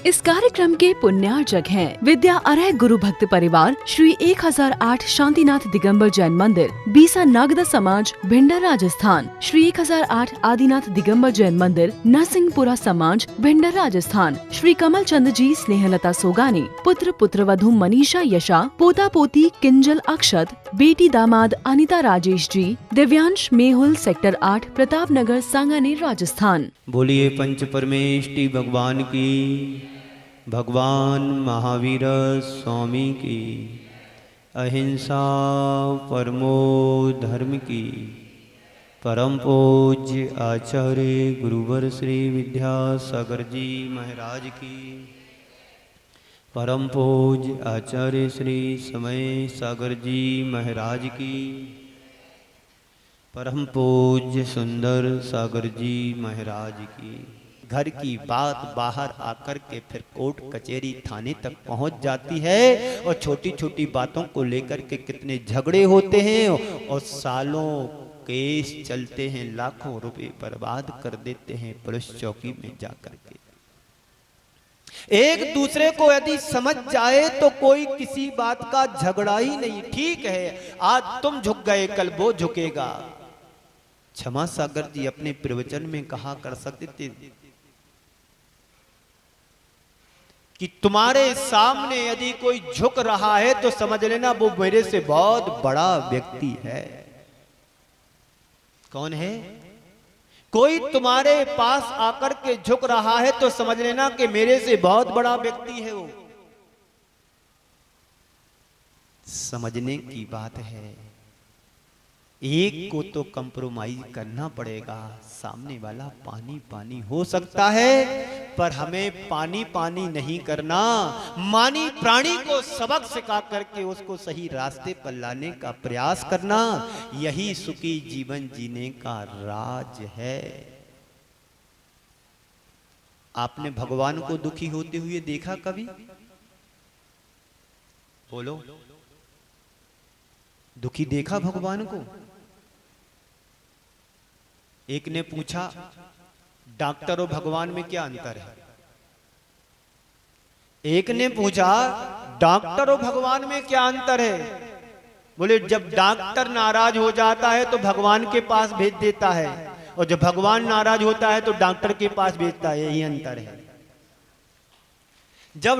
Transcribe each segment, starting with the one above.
इस कार्यक्रम के पुण्यार्चक हैं विद्या अरय गुरु भक्त परिवार श्री 1008 शांतिनाथ दिगंबर जैन मंदिर, बीसा नागदा समाज, भिंडर राजस्थान। श्री 1008 आदिनाथ दिगंबर जैन मंदिर, नरसिंहपुरा समाज, भिंडर राजस्थान। श्री कमल चंद जी स्नेहलता सोगानी, पुत्र पुत्रवधू मनीषा यशा, पोता पोती किंजल अक्षत, बेटी दामाद अनिता राजेश जी, दिव्यांश मेहुल सेक्टर 8 प्रताप नगर सांगानेर राजस्थान। बोलिए पंच परमेष्टि भगवान की, भगवान महावीर स्वामी की, अहिंसा परमो धर्म की, परम पूज्य आचार्य गुरुवर श्री विद्यासागर जी महाराज की, परम पूज्य आचार्य श्री समय सागर जी महाराज की, परम पूज्य सुंदर सागर जी महाराज की। घर की बात बाहर आकर के फिर कोर्ट कचहरी थाने तक पहुंच जाती है और छोटी छोटी बातों को लेकर के कितने झगड़े होते हैं और सालों केस चलते हैं, लाखों रुपए बर्बाद कर देते हैं पुलिस चौकी में जाकर के। एक दूसरे को यदि समझ जाए तो कोई किसी बात का झगड़ा ही नहीं। ठीक है, आज तुम झुक गए, कल वो झुकेगा। क्षमा सागर जी अपने प्रवचन में कहा कर सकते थे कि तुम्हारे सामने यदि कोई झुक रहा है तो समझ लेना वो मेरे से बहुत बड़ा व्यक्ति है। कौन है? कोई तुम्हारे पास आकर के झुक रहा है तो समझ लेना कि मेरे से बहुत बड़ा व्यक्ति है वो। समझने की बात है। एक को तो कंप्रोमाइज करना पड़ेगा। सामने वाला पानी पानी हो सकता है पर हमें पानी पानी नहीं करना। मानी प्राणी को सबक सिखा करके उसको सही रास्ते पर लाने का प्रयास करना, यही सुखी जीवन जीने का राज है। आपने भगवान को दुखी होते हुए देखा कभी? बोलो, दुखी देखा भगवान को? एक ने पूछा, डॉक्टर और भगवान में क्या अंतर है? एक ने पूछा, डॉक्टर और भगवान में क्या अंतर है? बोले, जब डॉक्टर नाराज हो जाता है तो भगवान के पास भेज देता है और जब भगवान नाराज होता है तो डॉक्टर के पास भेजता है। यही अंतर है। जब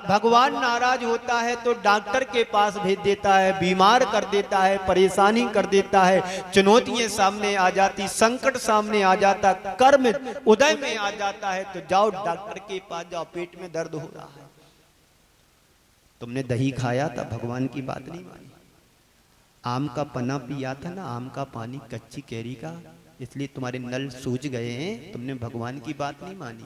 भगवान नाराज होता है तो डॉक्टर के पास भेज देता है, बीमार कर देता है, परेशानी कर देता है, चुनौतियां सामने आ जाती, संकट सामने आ जाता, कर्म उदय में आ जाता है तो जाओ डॉक्टर के पास जाओ, पेट में दर्द हो रहा है। तुमने दही खाया था, भगवान की बात नहीं मानी। आम का पन्ना पिया था ना, आम का पानी, कच्ची कैरी का, इसलिए तुम्हारे नल सूज गए हैं। तुमने भगवान की बात नहीं मानी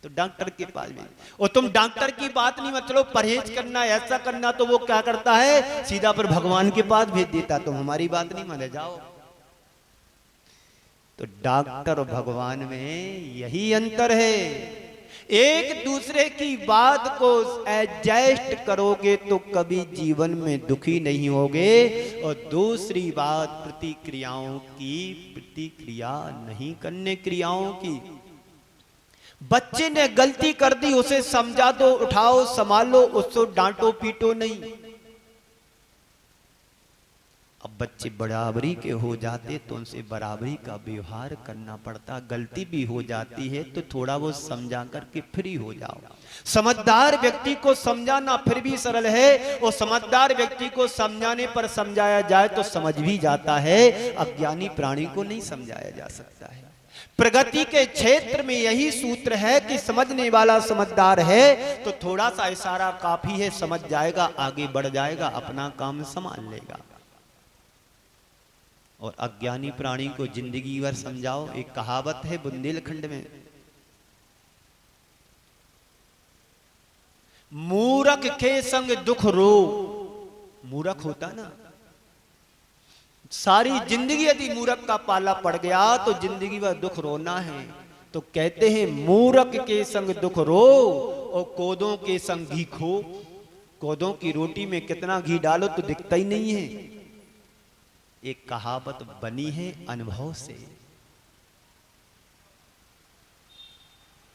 तो डॉक्टर के पास भी। और तुम डॉक्टर की बात नहीं, मतलब परहेज करना, ऐसा करना, तो वो क्या करता है, सीधा पर भगवान के पास भेज देता। तुम हमारी बात नहीं माने, जाओ। तो डॉक्टर और भगवान में यही अंतर है। एक दूसरे की बात को एडजस्ट करोगे तो कभी जीवन में दुखी नहीं होगे। और दूसरी बात, प्रतिक्रियाओं की प्रतिक्रिया नहीं करने, क्रियाओं की। बच्चे ने गलती कर दी, उसे समझा दो, उठाओ, संभालो, उसको डांटो पीटो नहीं। अब बच्चे बराबरी के हो जाते तो उनसे बराबरी का व्यवहार करना पड़ता। गलती भी हो जाती है तो थोड़ा वो समझा करके फ्री हो जाओ। समझदार व्यक्ति को समझाना फिर भी सरल है, और समझदार व्यक्ति को समझाने पर समझाया जाए तो समझ भी जाता है। अज्ञानी प्राणी को नहीं समझाया जा सकता है। प्रगति के क्षेत्र में यही सूत्र है कि समझने वाला समझदार है तो थोड़ा सा इशारा काफी है, समझ जाएगा, आगे बढ़ जाएगा, अपना काम संभाल लेगा। और अज्ञानी प्राणी को जिंदगी भर समझाओ। एक कहावत है बुंदेलखंड में, मूर्ख के संग दुख रो। मूर्ख होता ना, सारी जिंदगी यदि मूर्ख का पाला पड़ गया तो जिंदगी भर दुख रोना है। तो कहते हैं मूर्ख के संग दुख रो और कोदों के संग घी खो। कोदों की रोटी में कितना घी डालो तो दिखता ही नहीं है। एक कहावत बनी है अनुभव से।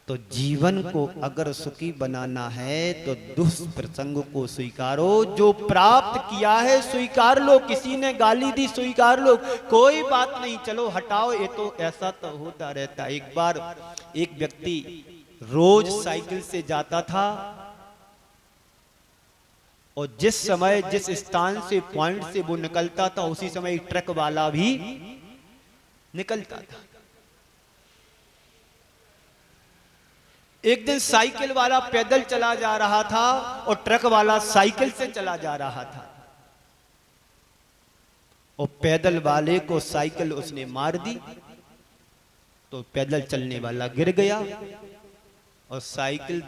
तो जीवन को अगर सुखी बनाना है तो दुष्प्रसंग को स्वीकारो। जो प्राप्त किया है स्वीकार लो, किसी ने गाली दी स्वीकार लो, कोई बात नहीं, चलो हटाओ, ये तो ऐसा तो होता रहता। एक बार एक व्यक्ति रोज साइकिल से जाता था और जिस समय जिस स्थान से पॉइंट से वो निकलता था उसी समय एक ट्रक वाला भी निकलता था। एक दिन साइकिल वाला पैदल चला जा रहा था और ट्रक वाला साइकिल से चला जा रहा था और पैदल वाले को साइकिल उसने मार दी तो पैदल चलने वाला गिर गया और साइकिल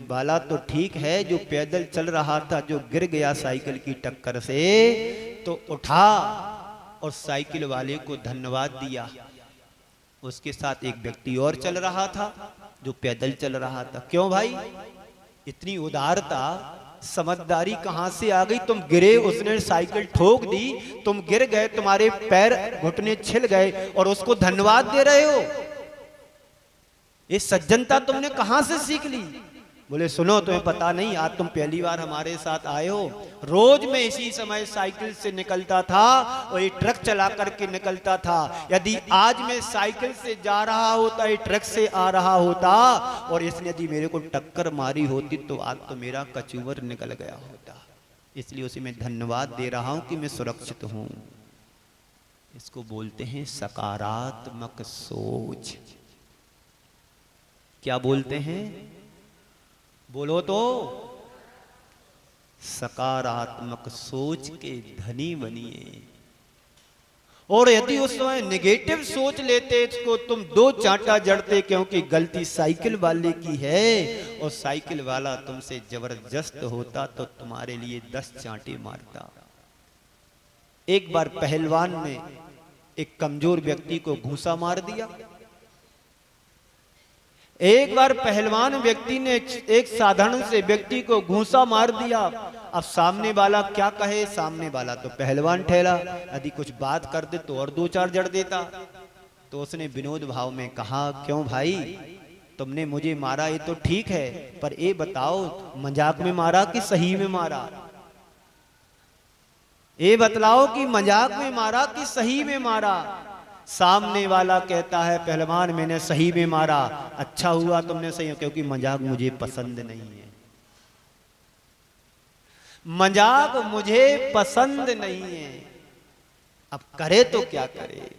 वाला तो ठीक है, जो पैदल चल रहा था जो गिर गया साइकिल की टक्कर से, तो उठा और साइकिल वाले को धन्यवाद दिया। उसके साथ एक व्यक्ति और चल रहा था जो पैदल चल रहा था। क्यों भाई, इतनी उदारता समझदारी कहां से आ गई? तुम गिरे, उसने साइकिल ठोक दी, तुम गिर गए, तुम्हारे पैर घुटने छिल गए और उसको धन्यवाद दे रहे हो। ये सज्जनता तुमने कहां से सीख ली? बोले सुनो, तुम्हें पता नहीं, आज तुम पहली बार हमारे साथ आए हो। रोज मैं इसी समय साइकिल से निकलता था और ये ट्रक चला करके निकलता था। यदि आज मैं साइकिल से जा रहा होता, ये ट्रक से आ रहा होता और इसने यदि मेरे को टक्कर मारी होती तो आज तो मेरा कचूवर निकल गया होता। इसलिए उसे मैं धन्यवाद दे रहा हूं कि मैं सुरक्षित हूं। इसको बोलते हैं सकारात्मक सोच। क्या बोलते हैं? बोलो तो। सकारात्मक सोच के धनी बनिए। और यदि उस समय नेगेटिव सोच लेते इसको, तुम दो चांटा जड़ते, क्योंकि गलती साइकिल वाले की है और साइकिल वाला तुमसे जबरदस्त होता तो तुम्हारे लिए 10 चांटे मारता। एक बार पहलवान ने एक कमजोर व्यक्ति को घूंसा मार दिया। एक बार पहलवान व्यक्ति ने एक साधारण से व्यक्ति को घूंसा मार दिया। अब सामने वाला क्या कहे? सामने वाला तो पहलवान ठहरा, यदि कुछ बात कर दे तो और 2-4 जड़ देता। तो उसने विनोद भाव में कहा, क्यों भाई, तुमने मुझे मारा ये तो ठीक है, पर ये बताओ मजाक में मारा कि सही में मारा? ये बतलाओ कि मजाक में मारा कि सही में मारा? सामने वाला कहता है, पहलवान मैंने सही में मारा। अच्छा हुआ तुमने सही, क्योंकि मजाक मुझे पसंद नहीं है। मजाक मुझे पसंद नहीं है। अब करे तो क्या करे?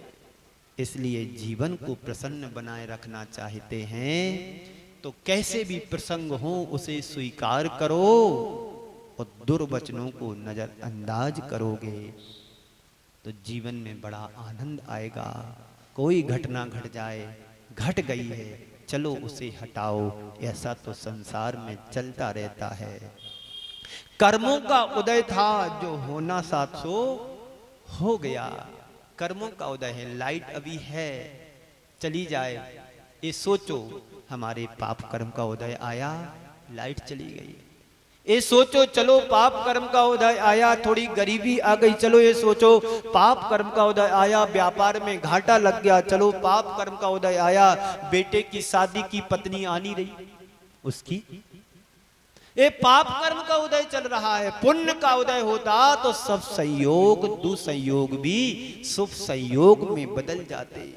इसलिए जीवन को प्रसन्न बनाए रखना चाहते हैं तो कैसे भी प्रसंग हो उसे स्वीकार करो और दुर्वचनों को नजरअंदाज करोगे तो जीवन में बड़ा आनंद आएगा। कोई घटना घट जाए, घट गई है, चलो उसे हटाओ, ऐसा तो संसार में चलता रहता है। कर्मों का उदय था, जो होना था सो हो गया। कर्मों का उदय है, लाइट अभी है, चली जाए। ये सोचो, हमारे पाप कर्म का उदय आया, लाइट चली गई। ये सोचो, चलो पाप कर्म का उदय आया, थोड़ी गरीबी आ गई, चलो ये सोचो पाप कर्म का उदय आया, व्यापार में घाटा लग गया, चलो पाप कर्म का उदय आया, बेटे की शादी की पत्नी आनी रही उसकी, ये पाप कर्म का उदय चल रहा है। पुण्य का उदय होता तो सब संयोग दुसंयोग भी शुभ संयोग में बदल जाते।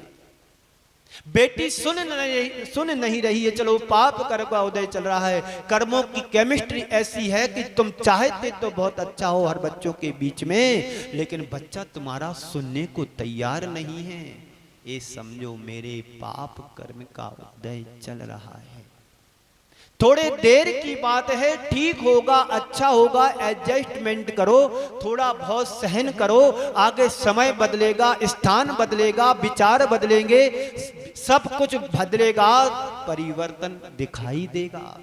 बेटी सुन नहीं रही है, चलो पाप कर्म का उदय चल रहा है। कर्मों की केमिस्ट्री ऐसी है कि तुम चाहते तो बहुत अच्छा हो हर बच्चों के बीच में, लेकिन बच्चा तुम्हारा सुनने को तैयार नहीं है। ये समझो मेरे पाप कर्म का उदय चल रहा है। थोड़े देर की बात है, ठीक होगा, अच्छा होगा, एडजस्टमेंट करो, थोड़ा बहुत सहन करो, आगे समय बदलेगा, स्थान बदलेगा, विचार बदलेंगे, सब कुछ बदलेगा, परिवर्तन दिखाई देगा।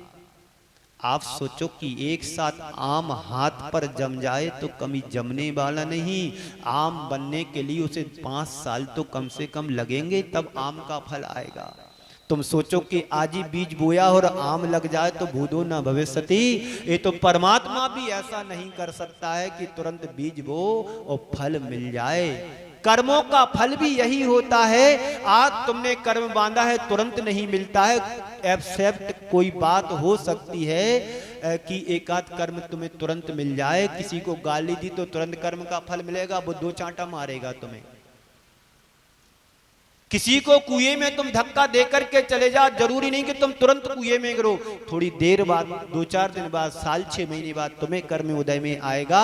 आप सोचो कि एक साथ आम हाथ पर जम जाए तो कभी जमने वाला नहीं। आम बनने के लिए उसे 5 साल तो कम से कम लगेंगे, तब आम का फल आएगा। तुम सोचो कि आज ही बीज बोया और आम लग जाए तो भूतो न भविष्यति। ये तो परमात्मा भी ऐसा नहीं कर सकता है कि तुरंत बीज बो और फल मिल जाए। कर्मों का फल भी यही होता है। आज तुमने कर्म बांधा है, तुरंत नहीं मिलता है। एक्सेप्ट कोई बात हो सकती है कि एक आध कर्म तुम्हें तुरंत मिल जाए। किसी को गाली दी तो तुरंत कर्म का फल मिलेगा, वो 2 चांटा मारेगा तुम्हें। किसी को कुएं में तुम धक्का देकर के चले जाओ, जरूरी नहीं कि तुम तुरंत कुएं में गिरो। थोड़ी देर बाद, 2-4 दिन बाद, साल 6 महीने बाद तुम्हें कर्म उदय में आएगा।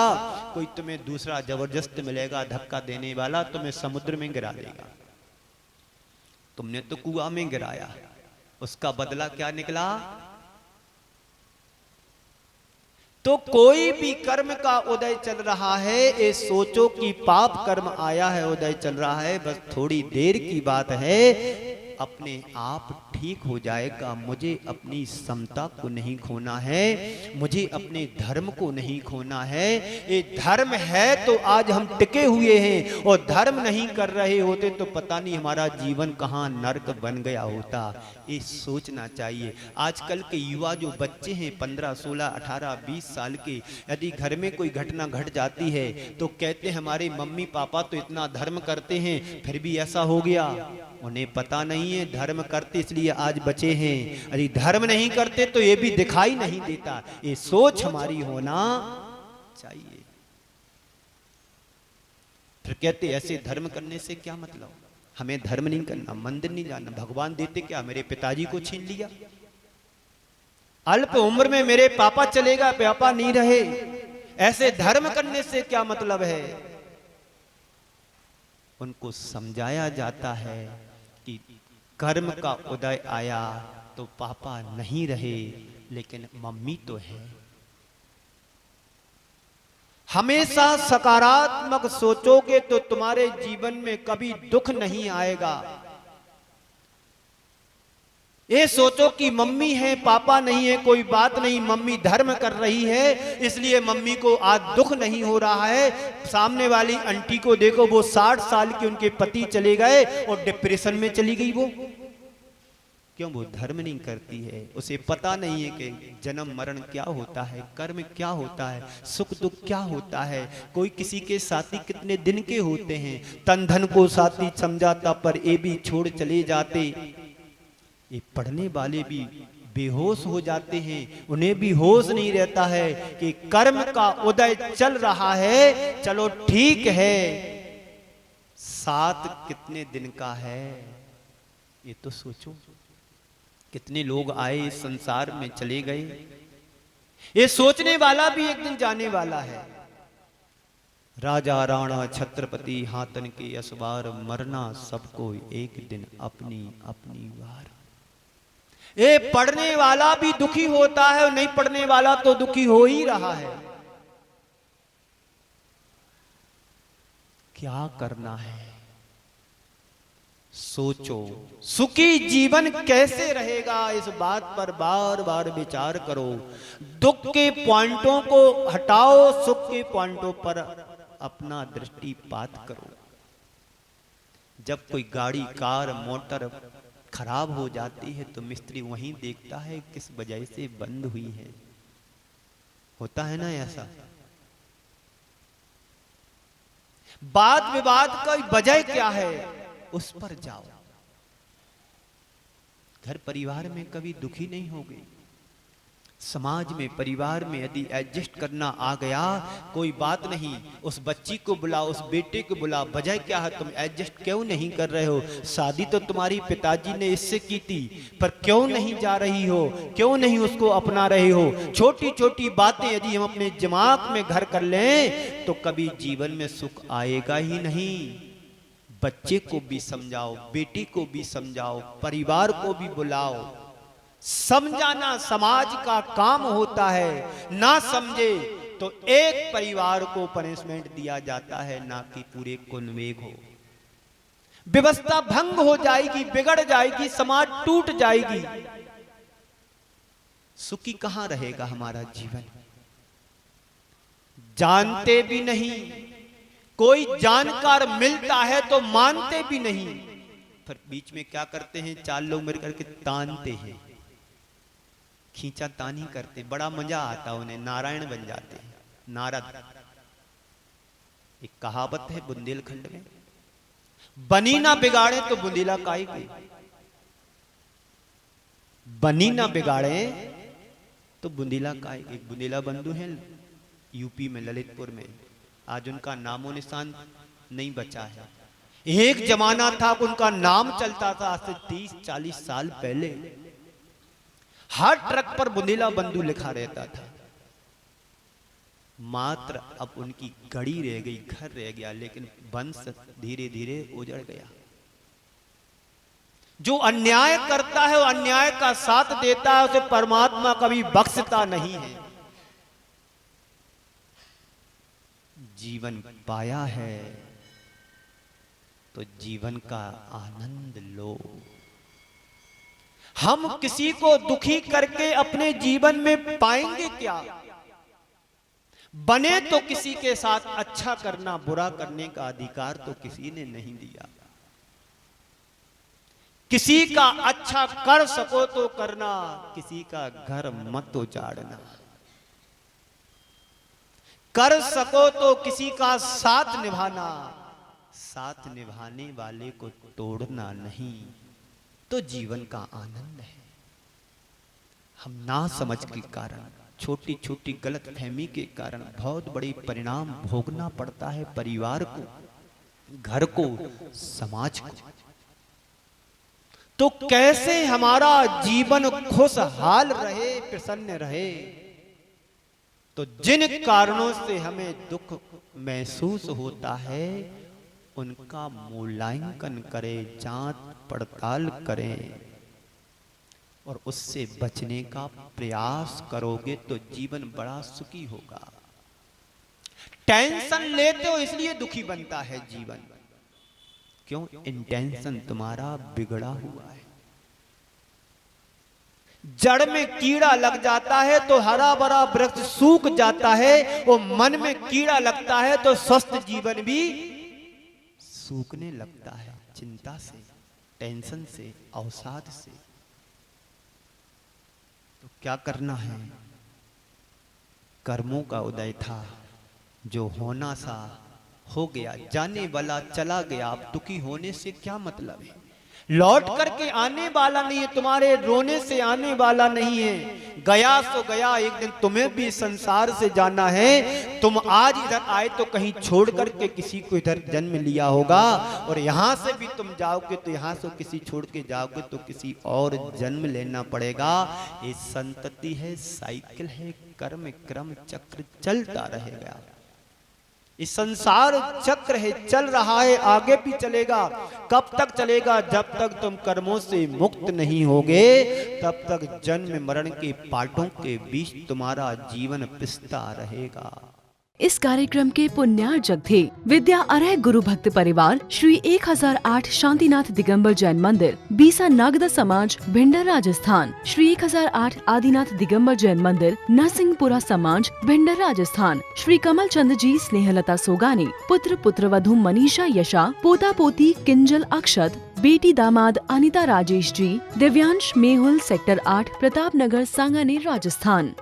कोई तुम्हें दूसरा जबरदस्त मिलेगा धक्का देने वाला, तुम्हें समुद्र में गिरा देगा। तुमने तो कुआं में गिराया, उसका बदला क्या निकला? तो कोई भी कर्म का उदय चल रहा है, ये सोचो कि पाप कर्म आया है, उदय चल रहा है, बस थोड़ी देर की बात है, अपने आप ठीक हो जाएगा। मुझे अपनी समता को नहीं खोना है, मुझे अपने धर्म को नहीं खोना है। ये धर्म है तो आज हम टिके हुए हैं, और धर्म नहीं कर रहे होते तो पता नहीं हमारा जीवन कहाँ नर्क बन गया होता। ये सोचना चाहिए। आजकल के युवा जो बच्चे हैं 15, 16, 18, 20 साल के, यदि घर में कोई घटना घट जाती है तो कहते हैं हमारे मम्मी पापा तो इतना धर्म करते हैं फिर भी ऐसा हो गया। उन्हें पता नहीं है धर्म करते इसलिए आज बचे हैं, यदि धर्म नहीं करते तो ये भी दिखाई नहीं देता। ये सोच हमारी होना चाहिए। फिर कहते ऐसे धर्म करने से क्या मतलब, हमें धर्म नहीं करना, मंदिर नहीं जाना, भगवान देते क्या, मेरे पिताजी को छीन लिया, अल्प उम्र में मेरे पापा चलेगा, पापा नहीं रहे, ऐसे धर्म करने से क्या मतलब है। उनको समझाया जाता है कि कर्म का उदय आया तो पापा नहीं रहे लेकिन मम्मी तो है। हमेशा सकारात्मक सोचोगे तो तुम्हारे जीवन में कभी दुख नहीं आएगा। ये सोचो कि मम्मी है पापा नहीं है, कोई बात नहीं, मम्मी धर्म कर रही है इसलिए मम्मी को आज दुख नहीं हो रहा है। सामने वाली आंटी को देखो, वो 60 साल की, उनके पति चले गए और डिप्रेशन में चली गई। वो क्यों? वो धर्म नहीं करती है, उसे पता नहीं है कि जन्म मरण क्या होता है, कर्म क्या होता है, सुख दुख क्या होता है, कोई किसी के साथी कितने दिन के होते हैं। तन धन को साथी समझाता पर ये भी छोड़ चले जाते। ये पढ़ने वाले भी बेहोश हो जाते हैं, उन्हें भी होश नहीं रहता है कि कर्म का उदय चल रहा है। चलो ठीक है, 7 कितने दिन का है ये तो सोचो। कितने लोग आए इस संसार में, चले गए। ये सोचने वाला भी एक दिन जाने वाला है। राजा राणा छत्रपति हाथन के असवार, मरना सबको एक दिन अपनी अपनी वार। ये पढ़ने वाला भी दुखी होता है और नहीं पढ़ने वाला तो दुखी हो ही रहा है। क्या करना है सोचो। सुखी जीवन कैसे रहेगा इस बात पर बार बार विचार करो। दुख के पॉइंटों को हटाओ, सुख के पॉइंटों पर अपना दृष्टिपात करो। जब कोई गाड़ी, कार, मोटर खराब हो जाती है तो मिस्त्री वहीं देखता है किस वजह से बंद हुई है। होता है ना ऐसा? वाद विवाद का वजह क्या है उस पर जाओ। घर परिवार में कभी दुखी नहीं हो गई, समाज में, परिवार में यदि एडजस्ट करना आ गया कोई बात नहीं, उस बच्ची को बुला, उस बेटे को बुला, वजह क्या है, तुम एडजस्ट क्यों नहीं कर रहे हो? शादी तो तुम्हारी पिताजी ने इससे की थी, पर क्यों नहीं जा रही हो, क्यों नहीं उसको अपना रहे हो? छोटी छोटी बातें यदि हम अपने दिमाग में घर कर लें तो कभी जीवन में सुख आएगा ही नहीं। बच्चे को भी समझाओ, बेटी को भी समझाओ, परिवार को भी बुलाओ। समझाना समाज का काम होता है, ना समझे तो एक परिवार को पनिशमेंट दिया जाता है, ना कि पूरे कुनवेग हो। व्यवस्था भंग हो जाएगी, बिगड़ जाएगी, समाज टूट जाएगी। सुखी कहां रहेगा हमारा जीवन? जानते भी नहीं, कोई जानकार मिलता है तो मानते भी नहीं, फिर बीच में क्या करते हैं, 4 लोग मिल करके तानते हैं, खींचा तानी करते, बड़ा मजा आता है उन्हें, नारायण बन जाते हैं, नारद। एक कहावत है बुंदेलखंड में, बनी ना बिगाड़े तो बुंदीला काहे की, बनी ना बिगाड़े तो बुंदीला काहे की। एक बुंदीला बंधु हैं यूपी में, ललितपुर में, आज उनका नामो निशान नहीं बचा है। एक जमाना था उनका नाम चलता था, आज से 30-40 साल पहले हर ट्रक पर बुंदीला बंधु लिखा रहता था। मात्र अब उनकी गड़ी रह गई, घर रह गया, लेकिन वंश धीरे धीरे उजड़ गया। जो अन्याय करता है वो अन्याय का साथ देता है, उसे परमात्मा कभी बख्शता नहीं है। जीवन पाया है तो जीवन का आनंद लो। हम किसी को दुखी करके अपने जीवन में पाएंगे क्या? बने तो किसी के साथ अच्छा करना, बुरा करने का अधिकार तो किसी ने नहीं दिया। किसी का अच्छा कर सको तो करना, किसी का घर मत उजाड़ना। कर सको तो किसी का साथ निभाना, साथ निभाने वाले को तोड़ना नहीं, तो जीवन का आनंद है। हम ना समझ के कारण, छोटी छोटी गलत फहमी के कारण बहुत बड़े परिणाम भोगना पड़ता है परिवार को, घर को, समाज को। तो कैसे हमारा जीवन खुशहाल रहे, प्रसन्न रहे? तो जिन कारणों से हमें दुख महसूस होता है उनका मूल्यांकन करें, जांच पड़ताल करें और उससे बचने का प्रयास करोगे तो जीवन बड़ा सुखी होगा। टेंशन लेते हो इसलिए दुखी बनता है जीवन। क्यों? इंटेंशन तुम्हारा बिगड़ा हुआ है। जड़ में कीड़ा लग जाता है तो हरा भरा वृक्ष सूख जाता है, वो मन में कीड़ा लगता है तो स्वस्थ जीवन भी सूखने लगता है। चिंता से, टेंशन से, अवसाद से। तो क्या करना है? कर्मों का उदय था, जो होना सा हो गया, जाने वाला चला गया। अब दुखी होने से क्या मतलब है? लौट करके आने वाला नहीं है, तुम्हारे रोने से आने वाला नहीं है। गया सो गया, एक दिन तुम्हें भी संसार से जाना है। तुम आज इधर आए तो कहीं छोड़ करके किसी को इधर जन्म लिया होगा, और यहां से भी तुम जाओगे तो यहां से किसी छोड़ के जाओगे तो किसी और जन्म लेना पड़ेगा। ये संतति है, साइकिल है, कर्म क्रम चक्र चलता रहेगा। इस संसार चक्र है, चल रहा है, आगे भी चलेगा। कब तक चलेगा? जब तक तुम कर्मों से मुक्त नहीं होगे, तब तक जन्म मरण के पाटों के बीच तुम्हारा जीवन पिसता रहेगा। इस कार्यक्रम के पुण्यार्जक थे विद्या अरह गुरु भक्त परिवार श्री 1008 शांतिनाथ दिगंबर जैन मंदिर, बीसा नागदा समाज, भिंडर राजस्थान। श्री 1008 आदिनाथ दिगंबर जैन मंदिर, नरसिंहपुरा समाज, भिंडर राजस्थान। श्री कमल चंद जी स्नेहलता सोगानी, पुत्र पुत्रवधू मनीषा यशा, पोता पोती किंजल अक्षत, बेटी दामाद अनिता राजेश जी, दिव्यांश मेहुल, सेक्टर 8 प्रताप नगर, सांगानेर, राजस्थान।